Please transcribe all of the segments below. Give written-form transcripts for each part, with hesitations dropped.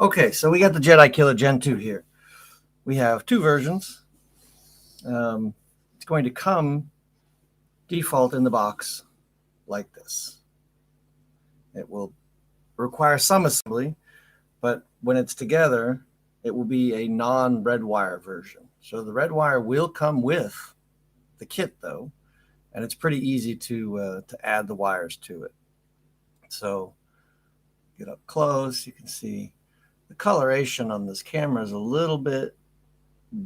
Okay, so we got the Jedi Killer Gen 2 here. We have two versions. It's going to come default in the box like this. It will require some assembly, but when it's together, it will be a non-red wire version. So the red wire will come with the kit, though, and it's pretty easy to add the wires to it. So get up close, you can see the coloration on this camera is a little bit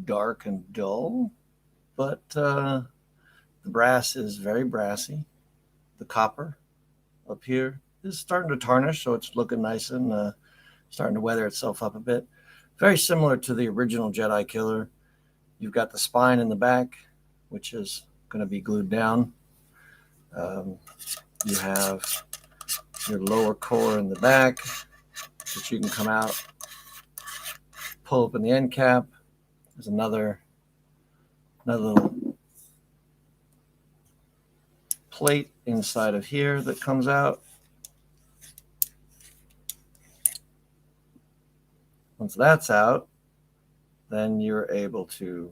dark and dull, but the brass is very brassy. The copper up here is starting to tarnish, so it's looking nice and starting to weather itself up a bit. Very similar to the original Jedi Killer. You've got the spine in the back, which is going to be glued down. You have your lower core in the back, which you can come out, pull open the end cap. There's another little plate inside of here that comes out. Once that's out, then you're able to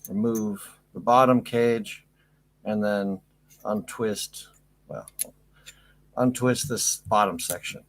remove the bottom cage and then untwist this bottom section.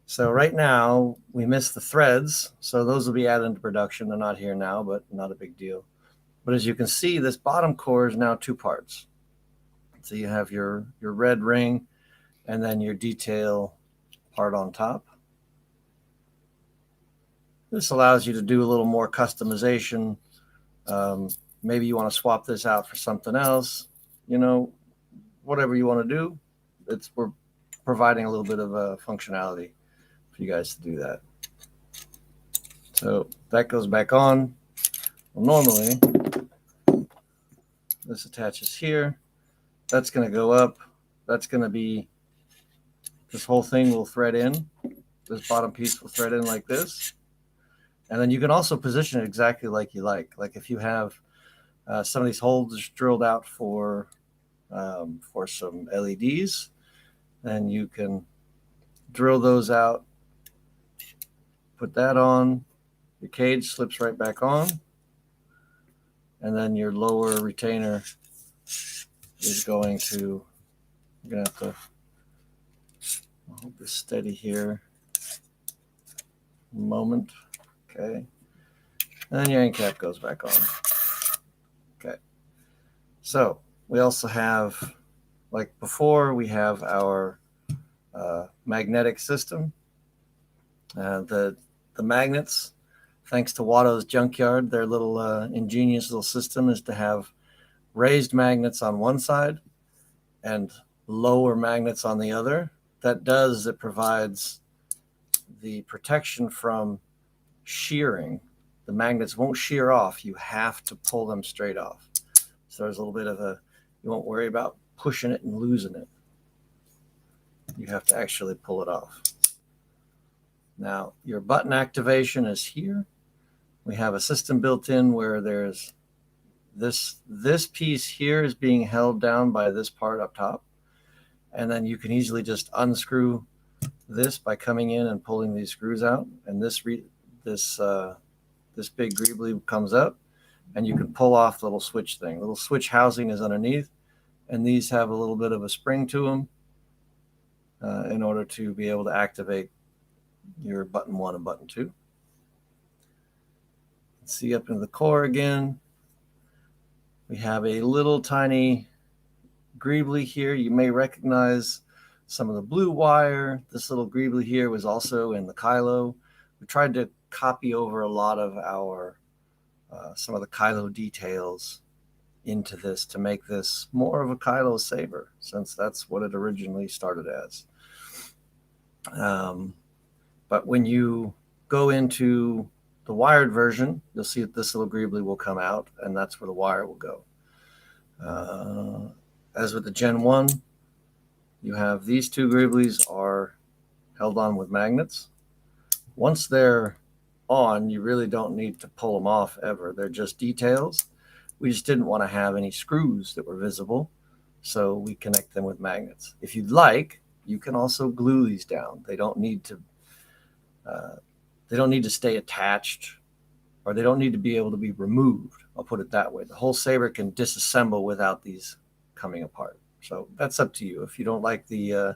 So right now we missed the threads, so those will be added into production. They're not here now, but not a big deal. But as you can see, this bottom core is now two parts. So you have your red ring and then your detail part on top. This allows you to do a little more customization. Maybe you want to swap this out for something else. You know, whatever you want to do, we're providing a little bit of a functionality for you guys to do that. So that goes back on. Well, normally, this attaches here. That's going to go up. That's going to be, this whole thing will thread in. This bottom piece will thread in like this. And then you can also position it exactly like you like. Like if you have some of these holes drilled out for some LEDs, then you can drill those out, put that on, your cage slips right back on, and then your lower retainer is going to, you're going to have to hold this steady here a moment. Okay, and then your end cap goes back on. Okay, so we also have, like before, we have our magnetic system. The magnets, thanks to Watto's Junkyard, their little ingenious little system is to have raised magnets on one side and lower magnets on the other. That does, it provides the protection from shearing. The magnets won't shear off. You have to pull them straight off. So there's a little bit of you won't worry about pushing it and losing it. You have to actually pull it off. Now, your button activation is here. We have a system built in where there's this piece here is being held down by this part up top. And then you can easily just unscrew this by coming in and pulling these screws out. And this big greebly comes up, and you can pull off the little switch thing. The little switch housing is underneath, and these have a little bit of a spring to them in order to be able to activate your button 1 and button 2. See up into the core again. We have a little tiny greebly here. You may recognize some of the blue wire. This little greebly here was also in the Kylo. We tried to copy over a lot of our some of the Kylo details into this to make this more of a Kylo saber, since that's what it originally started as. But when you go into the wired version, you'll see that this little greebly will come out, and that's where the wire will go. As with the Gen 1, you have these two greeblies are held on with magnets. Once they're on, you really don't need to pull them off ever. They're just details. We just didn't want to have any screws that were visible, so we connect them with magnets. If you'd like, you can also glue these down. They don't need to they don't need to stay attached, or they don't need to be able to be removed. I'll put it that way. The whole saber can disassemble without these coming apart. So that's up to you. If you don't like the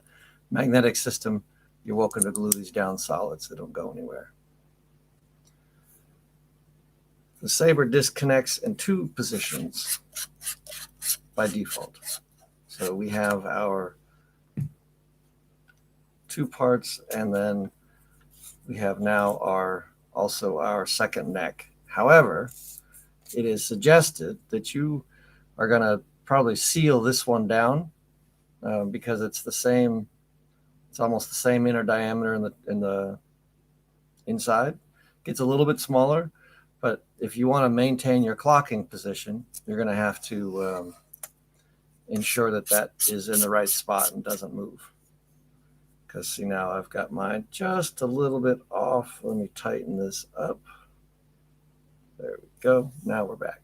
magnetic system, you're welcome to glue these down solids. They don't go anywhere. The saber disconnects in 2 positions by default. So we have our 2 parts, and then we have now also our second neck. However, it is suggested that you are going to probably seal this one down because it's the same. It's almost the same inner diameter in the inside. It gets a little bit smaller, but if you want to maintain your clocking position, you're going to have to ensure that that is in the right spot and doesn't move. Because see, now I've got mine just a little bit off. Let me tighten this up. There we go. Now we're back.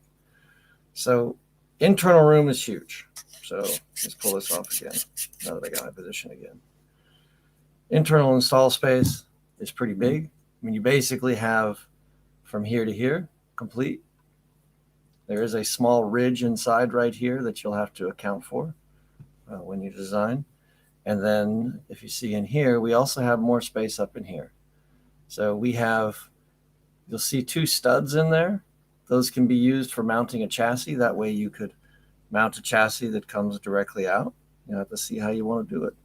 So internal room is huge. So let's pull this off again now that I got my position again. Internal install space is pretty big. I mean, you basically have from here to here complete. There is a small ridge inside right here that you'll have to account for when you design. And then if you see in here, we also have more space up in here. So we have, you'll see 2 studs in there. Those can be used for mounting a chassis. That way you could mount a chassis that comes directly out. You have to see how you want to do it.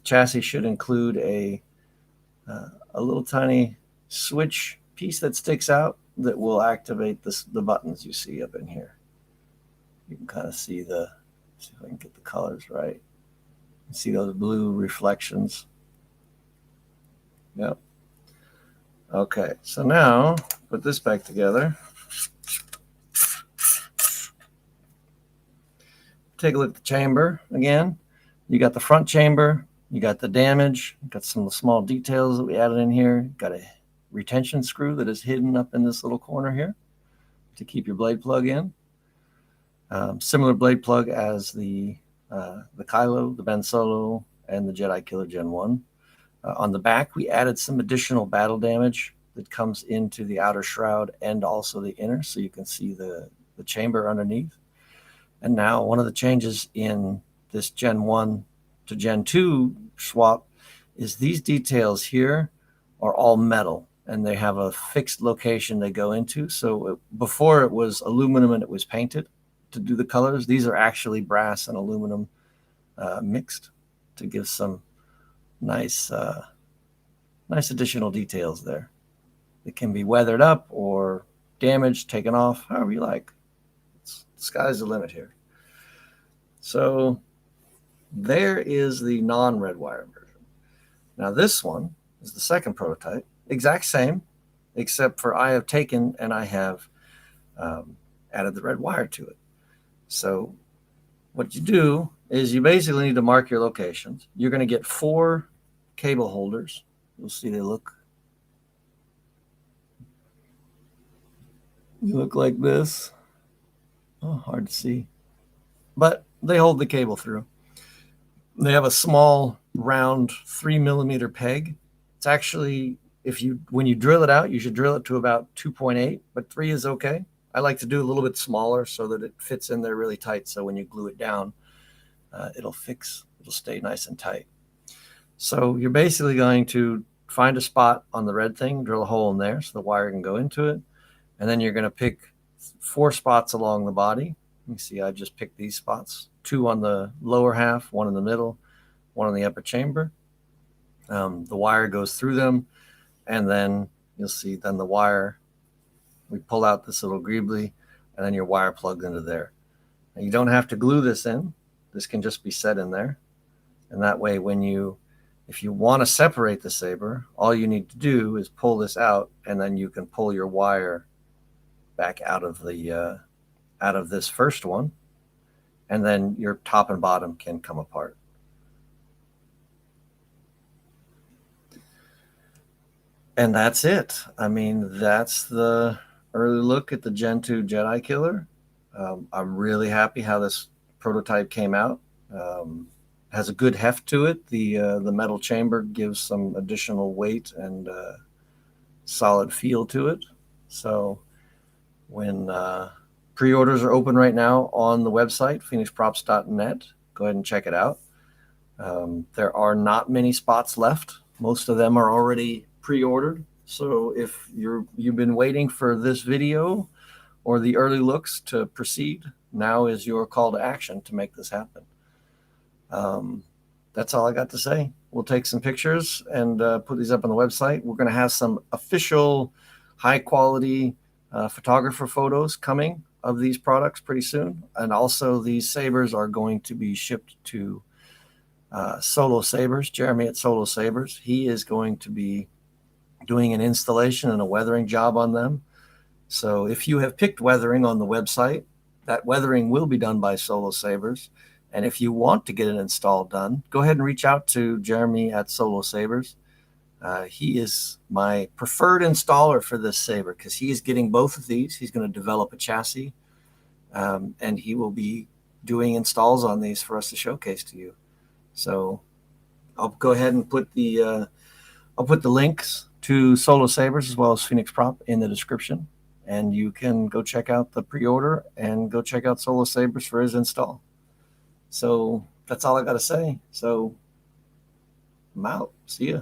Chassis should include a little tiny switch piece that sticks out that will activate the buttons you see up in here. You can kind of see see if I can get the colors right. You see those blue reflections. Yep. Okay, so now put this back together. Take a look at the chamber again. You got the front chamber. You got the damage, got some small details that we added in here. Got a retention screw that is hidden up in this little corner here to keep your blade plug in. Similar blade plug as the Kylo, the Ben Solo, and the Jedi Killer Gen2. On the back, we added some additional battle damage that comes into the outer shroud and also the inner, so you can see the chamber underneath. And now one of the changes in this Gen 1 to Gen 2 swap is these details here are all metal, and they have a fixed location they go into. So before it was aluminum and it was painted to do the colors. These are actually brass and aluminum mixed to give some nice additional details there. It can be weathered up or damaged, taken off, however you like. The sky's the limit here. So there is the non-red wire version. Now this one is the second prototype, exact same, except for I have taken and I have added the red wire to it. So what you do is you basically need to mark your locations. You're going to get 4 cable holders. You'll see they look like this. Oh, hard to see, but they hold the cable through. They have a small round 3mm peg. It's actually, when you drill it out, you should drill it to about 2.8, but 3 is okay. I like to do a little bit smaller so that it fits in there really tight. So when you glue it down, it'll stay nice and tight. So you're basically going to find a spot on the red thing, drill a hole in there so the wire can go into it. And then you're going to pick 4 spots along the body. You see, I just picked these spots, 2 on the lower half, 1 in the middle, 1 in the upper chamber. The wire goes through them, and then you'll see then the wire, we pull out this little greebly, and then your wire plugged into there. Now, you don't have to glue this in. This can just be set in there. And that way, if you want to separate the saber, all you need to do is pull this out, and then you can pull your wire back out of this first one, and then your top and bottom can come apart. And that's it. I mean, that's the early look at the Gen 2 Jedi Killer. I'm really happy how this prototype came out. has a good heft to it. The metal chamber gives some additional weight and solid feel to it. So when pre-orders are open right now on the website, phoenixprops.net, go ahead and check it out. There are not many spots left. Most of them are already pre-ordered. So if you've been waiting for this video or the early looks to proceed, now is your call to action to make this happen. That's all I got to say. We'll take some pictures and put these up on the website. We're going to have some official high quality photographer photos coming of these products pretty soon. And also these sabers are going to be shipped to Solo Sabers, Jeremy at Solo Sabers. He is going to be doing an installation and a weathering job on them. So if you have picked weathering on the website, that weathering will be done by Solo Sabers. And if you want to get an install done, go ahead and reach out to Jeremy at Solo Sabers. He is my preferred installer for this saber because he is getting both of these. He's going to develop a chassis, and he will be doing installs on these for us to showcase to you. So I'll go ahead and put the links to Solo Sabers as well as Phoenix Prop in the description, and you can go check out the pre-order and go check out Solo Sabers for his install. So that's all I got to say. So I'm out. See ya.